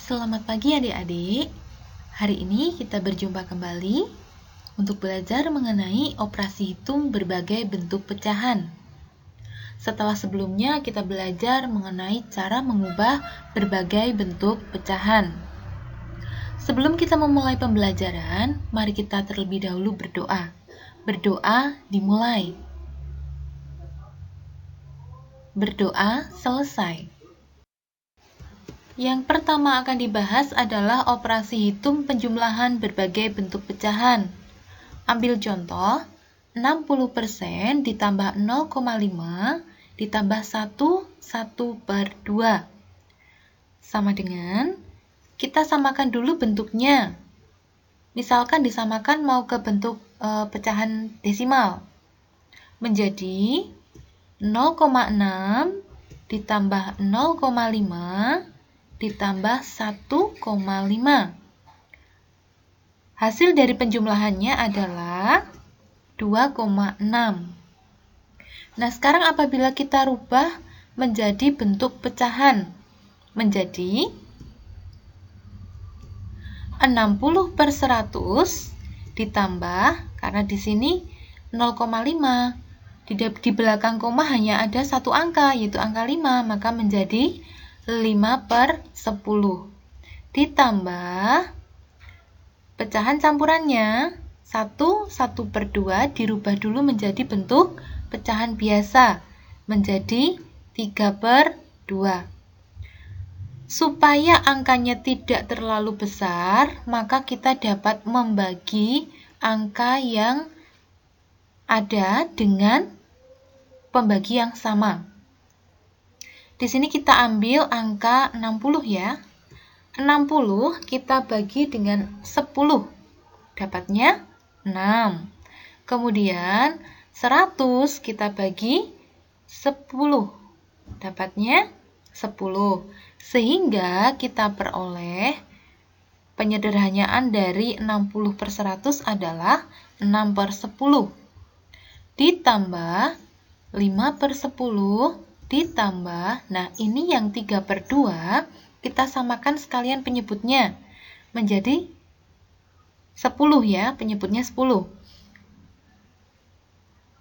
Selamat pagi adik-adik. Hari ini kita berjumpa kembali untuk belajar mengenai operasi hitung berbagai bentuk pecahan. Setelah sebelumnya kita belajar mengenai cara mengubah berbagai bentuk pecahan. Sebelum kita memulai pembelajaran, mari kita terlebih dahulu berdoa. Berdoa dimulai. Berdoa selesai. Yang pertama akan dibahas adalah operasi hitung penjumlahan berbagai bentuk pecahan. Ambil contoh, 60% ditambah 0,5 ditambah 1/2. Sama dengan, kita samakan dulu bentuknya. Misalkan disamakan mau ke bentuk pecahan desimal. Menjadi 0,6 ditambah 0,5 ditambah 1,5. Hasil dari penjumlahannya adalah 2,6. Nah, sekarang apabila kita rubah menjadi bentuk pecahan, menjadi 60/100 ditambah, karena di sini 0,5. Di belakang koma hanya ada satu angka, yaitu angka 5, maka menjadi 5/10 ditambah pecahan campurannya 1/2 dirubah dulu menjadi bentuk pecahan biasa menjadi 3/2. Supaya angkanya tidak terlalu besar, maka kita dapat membagi angka yang ada dengan pembagi yang sama. Di sini kita ambil angka 60 ya. 60 kita bagi dengan 10. Dapatnya 6. Kemudian 100 kita bagi 10. Dapatnya 10. Sehingga kita peroleh penyederhanaan dari 60/100 adalah 6/10. Ditambah 5/10 ditambah, nah ini yang 3/2, kita samakan sekalian penyebutnya menjadi 10 ya, penyebutnya 10.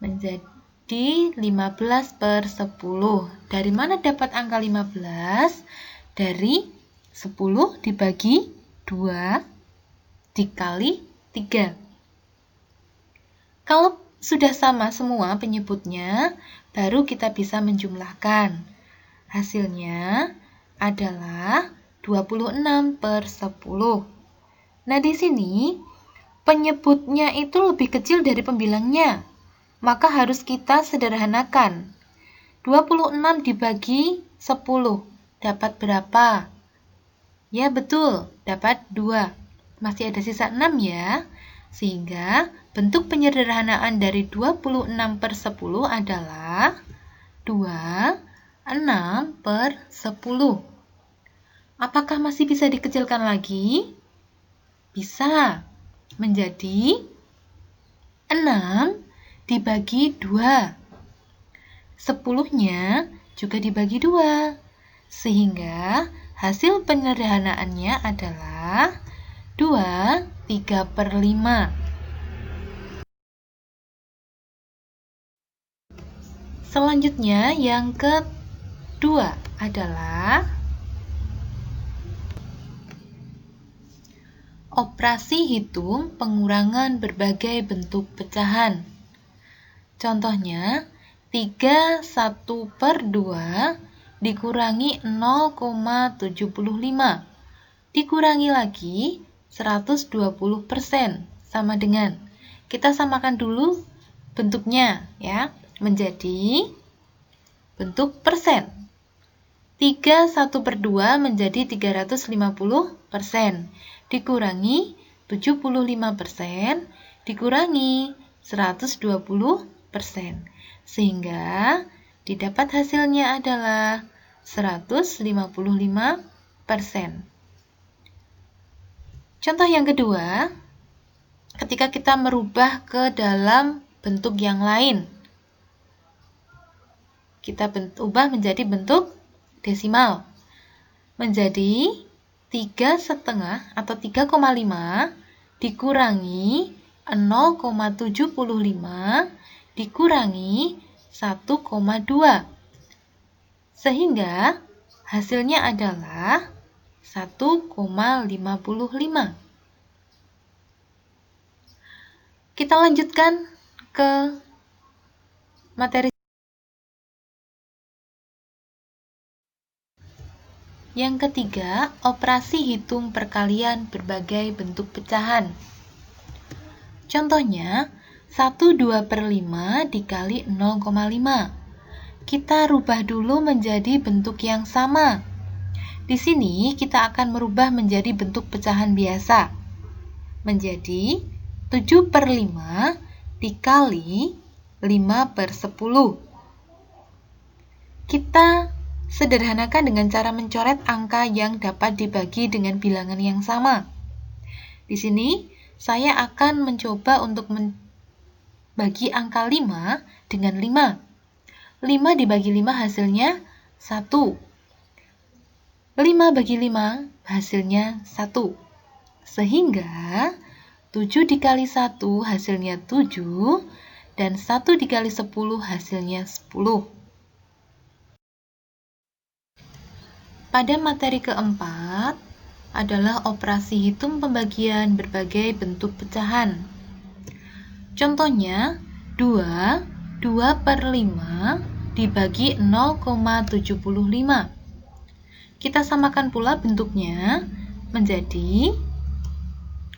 Menjadi 15/10. Dari mana dapat angka 15? Dari 10 dibagi 2 dikali 3. Kalau sudah sama semua penyebutnya, baru kita bisa menjumlahkan. Hasilnya adalah 26/10. Nah, di sini penyebutnya itu lebih kecil dari pembilangnya, maka harus kita sederhanakan. 26 dibagi 10 dapat berapa? Ya, betul, dapat 2. Masih ada sisa 6 ya. Sehingga bentuk penyederhanaan dari 26/10 adalah 26/10. Apakah masih bisa dikecilkan lagi? Bisa. Menjadi 6 dibagi 2. 10-nya juga dibagi 2. Sehingga hasil penyederhanaannya adalah 2/3/5. Selanjutnya yang kedua adalah operasi hitung pengurangan berbagai bentuk pecahan. Contohnya 31/2 dikurangi 0,75 dikurangi lagi 120% sama dengan, kita samakan dulu bentuknya ya, menjadi bentuk persen. 31/2 menjadi 350% dikurangi 75% dikurangi 120%, sehingga didapat hasilnya adalah 155%. Contoh yang kedua, ketika kita merubah ke dalam bentuk yang lain, kita ubah menjadi bentuk desimal. Menjadi 3,5 atau 3,5 dikurangi 0,75 dikurangi 1,2. Sehingga hasilnya adalah 1,55. Kita lanjutkan ke materi yang ketiga, operasi hitung perkalian berbagai bentuk pecahan. Contohnya, 1/2/5 dikali 0,5. Kita rubah dulu menjadi bentuk yang sama. Di sini kita akan merubah menjadi bentuk pecahan biasa. Menjadi 7/5 dikali 5/10. Kita sederhanakan dengan cara mencoret angka yang dapat dibagi dengan bilangan yang sama. Di sini, saya akan mencoba untuk membagi angka 5 dengan 5. 5 dibagi 5 hasilnya 1. 5 bagi 5 hasilnya 1. Sehingga 7 dikali 1 hasilnya 7, dan 1 dikali 10 hasilnya 10. Pada materi keempat adalah operasi hitung pembagian berbagai bentuk pecahan. Contohnya, 2/5 dibagi 0,75. Kita samakan pula bentuknya menjadi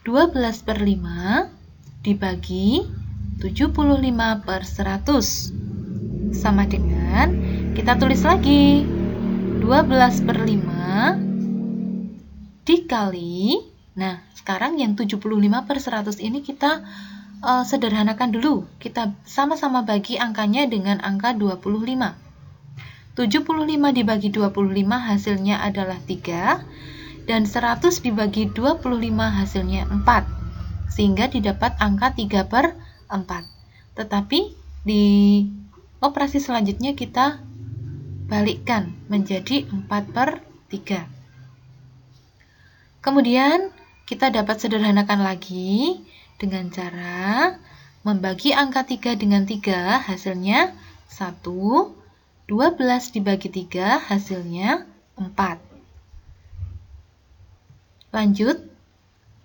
12/5 dibagi 75/100. Sama dengan, kita tulis lagi 12/5 dikali, nah sekarang yang 75/100 ini kita sederhanakan dulu. Kita sama-sama bagi angkanya dengan angka 25. 75 dibagi 25 hasilnya adalah 3, dan 100 dibagi 25 hasilnya 4. Sehingga didapat angka 3/4. Tetapi di operasi selanjutnya kita balikkan menjadi 4/3. Kemudian kita dapat sederhanakan lagi dengan cara membagi angka 3 dengan 3 hasilnya 1, 12 dibagi 3 hasilnya 4. Lanjut,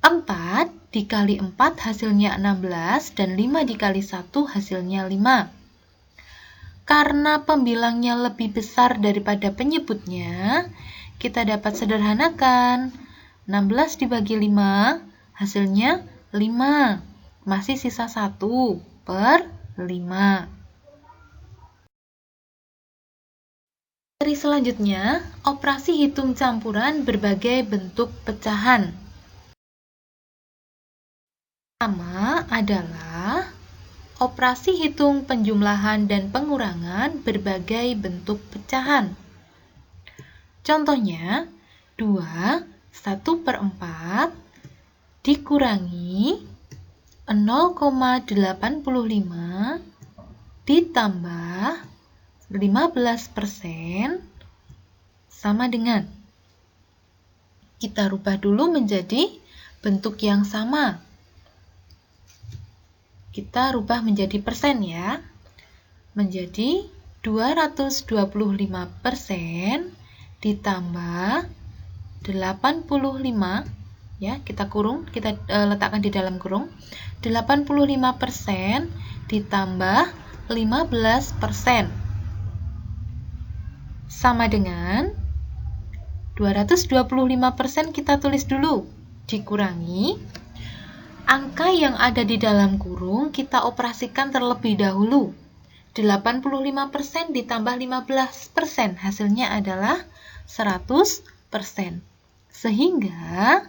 4 dikali 4 hasilnya 16, dan 5 dikali 1 hasilnya 5. Karena pembilangnya lebih besar daripada penyebutnya, kita dapat sederhanakan. 16 dibagi 5, hasilnya 5. Masih sisa 1/5. Materi selanjutnya, operasi hitung campuran berbagai bentuk pecahan. Pertama adalah operasi hitung penjumlahan dan pengurangan berbagai bentuk pecahan. Contohnya, 1/4 dikurangi 0,85 ditambah 15% sama dengan. Kita rubah dulu menjadi bentuk yang sama. Kita rubah menjadi persen ya. Menjadi 225% ditambah 85, ya, kita kurung, kita letakkan di dalam kurung. 85% ditambah 15% sama dengan 225% kita tulis dulu dikurangi angka yang ada di dalam kurung, kita operasikan terlebih dahulu. 85% ditambah 15%, hasilnya adalah 100%. Sehingga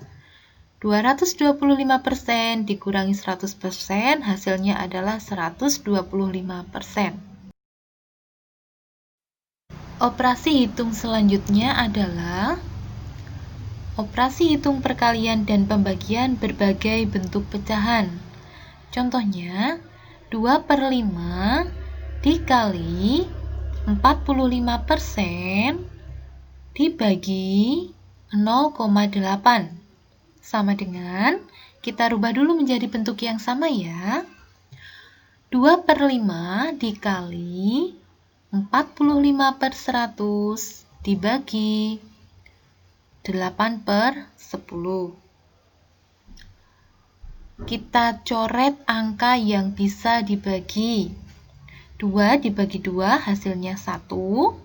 225% dikurangi 100%, hasilnya adalah 125%. Operasi hitung selanjutnya adalah operasi hitung perkalian dan pembagian berbagai bentuk pecahan. Contohnya, 2/5 dikali 45% dibagi 0,8. Sama dengan, kita rubah dulu menjadi bentuk yang sama ya. 2/5 dikali 45/100 dibagi 8/10. Kita coret angka yang bisa dibagi. 2 dibagi 2 hasilnya 1,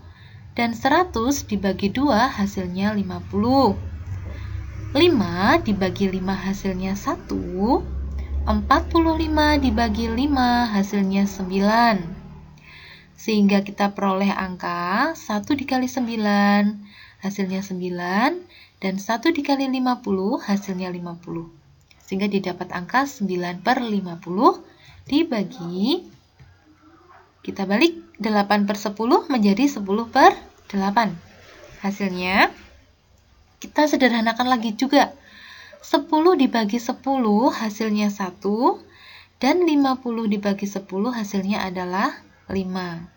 dan 100 dibagi 2 hasilnya 50. 5 dibagi 5 hasilnya 1, 45 dibagi 5 hasilnya 9. Sehingga kita peroleh angka 1 dikali 9 hasilnya 9, dan 1 dikali 50 hasilnya 50. Sehingga didapat angka 9/50 dibagi, kita balik 8/10 menjadi 10/8. Hasilnya, kita sederhanakan lagi juga. 10 dibagi 10 hasilnya 1, dan 50 dibagi 10 hasilnya adalah 5.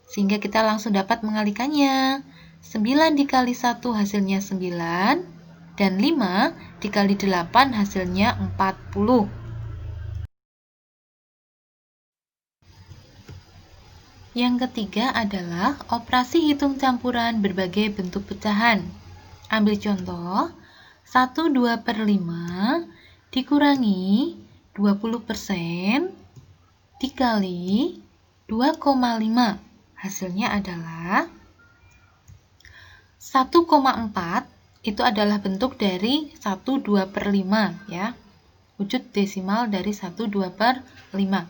Sehingga kita langsung dapat mengalikannya. 9 dikali 1 hasilnya 9, dan 5 dikali 8 hasilnya 40. Yang ketiga adalah operasi hitung campuran berbagai bentuk pecahan. Ambil contoh, 1/2/5 dikurangi 20% dikali 2,5. Hasilnya adalah 1,4. Itu adalah bentuk dari 1/2/5 ya. Wujud desimal dari 1/2/5.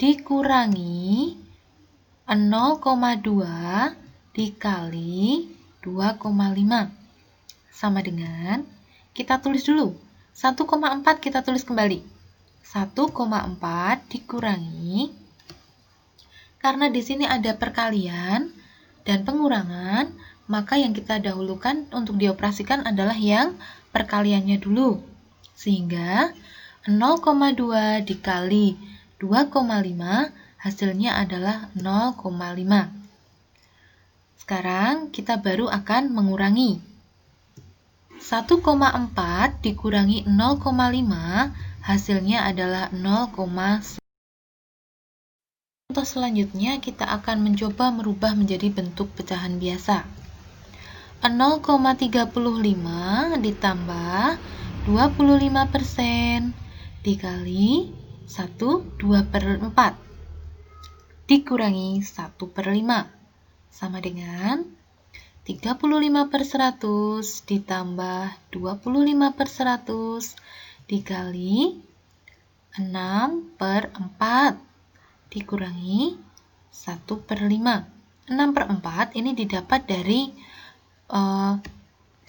Dikurangi 0,2 dikali 2,5. Sama dengan, kita tulis dulu. 1,4 kita tulis kembali. 1,4 dikurangi, karena di sini ada perkalian dan pengurangan, maka yang kita dahulukan untuk dioperasikan adalah yang perkaliannya dulu. Sehingga 0,2 dikali 2,5 hasilnya adalah 0,5. Sekarang kita baru akan mengurangi. 1,4 dikurangi 0,5 hasilnya adalah 0,1. Contoh selanjutnya kita akan mencoba merubah menjadi bentuk pecahan biasa. 0,35 ditambah 25% dikali 1/2/4 dikurangi 1/5 sama dengan 35/100 ditambah 25/100 dikali 6/4 dikurangi 1/5. 6/4 ini didapat dari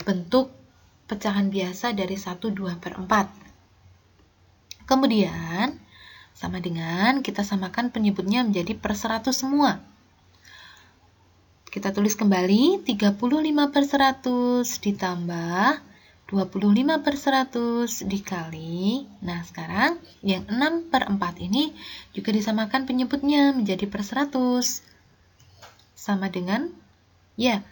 bentuk pecahan biasa dari 1/2/4. Kemudian, sama dengan kita samakan penyebutnya menjadi per 100 semua. Kita tulis kembali 35/100 ditambah 25/100 dikali. Nah, sekarang yang 6/4 ini juga disamakan penyebutnya menjadi per 100. Sama dengan, ya,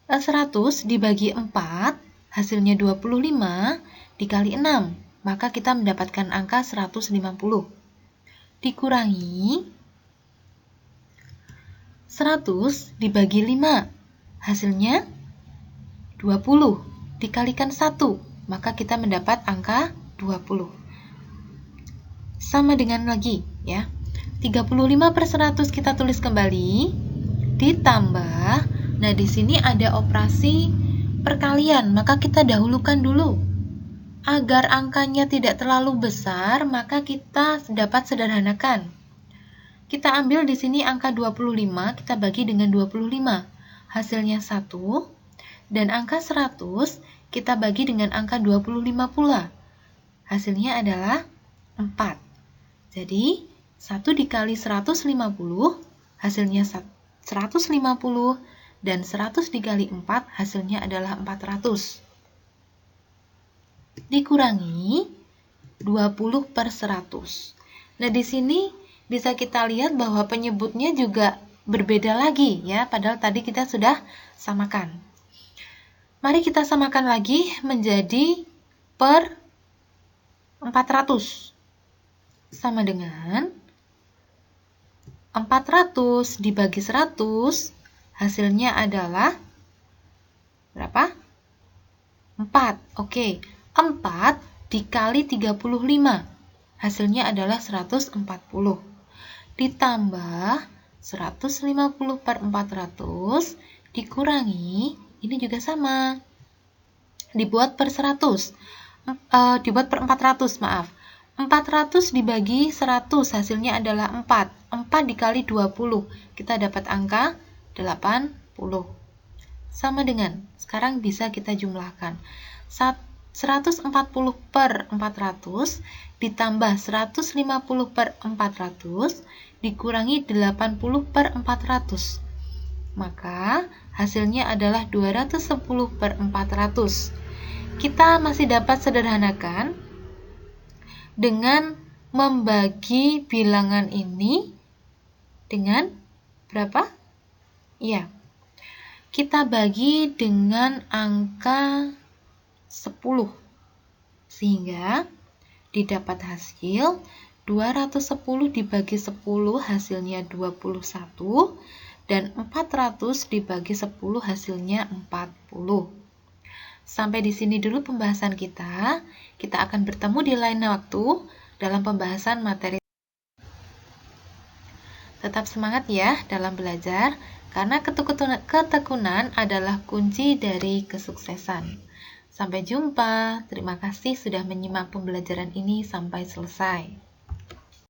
100 dibagi 4, hasilnya 25, dikali 6. Maka kita mendapatkan angka 150. Dikurangi 100 dibagi 5, hasilnya 20. Dikalikan 1, maka kita mendapat angka 20. Sama dengan lagi ya. 35/100 kita tulis kembali ditambah, nah di sini ada operasi perkalian, maka kita dahulukan dulu. Agar angkanya tidak terlalu besar, maka kita dapat sederhanakan. Kita ambil di sini angka 25, kita bagi dengan 25. Hasilnya 1. Dan angka 100 kita bagi dengan angka 25 pula. Hasilnya adalah 4. Jadi, 1 dikali 150 hasilnya 150, dan 100 dikali 4 hasilnya adalah 400. Dikurangi 20/100. Nah, di sini bisa kita lihat bahwa penyebutnya juga berbeda lagi ya, padahal tadi kita sudah samakan. Mari kita samakan lagi menjadi per 400. Sama dengan 400 dibagi 100, hasilnya adalah berapa? 4. Oke, 4 dikali 35. Hasilnya adalah 140. Ditambah 150 per 400 dikurangi, ini juga sama. Dibuat per 100. Dibuat per 400, maaf. 400 dibagi 100, hasilnya adalah 4. 4 dikali 20, kita dapat angka 80. Sama dengan, sekarang bisa kita jumlahkan. 140 per 400 ditambah 150 per 400 dikurangi 80 per 400. Maka hasilnya adalah 210 per 400. Kita masih dapat sederhanakan dengan membagi bilangan ini dengan berapa? Ya, kita bagi dengan angka 10. Sehingga didapat hasil 210 dibagi 10 hasilnya 21 dan 400 dibagi 10 hasilnya 40. Sampai di sini dulu pembahasan kita. Kita akan bertemu di lain waktu dalam pembahasan materi. Tetap semangat ya dalam belajar, karena ketekunan adalah kunci dari kesuksesan. Sampai jumpa. Terima kasih sudah menyimak pembelajaran ini sampai selesai.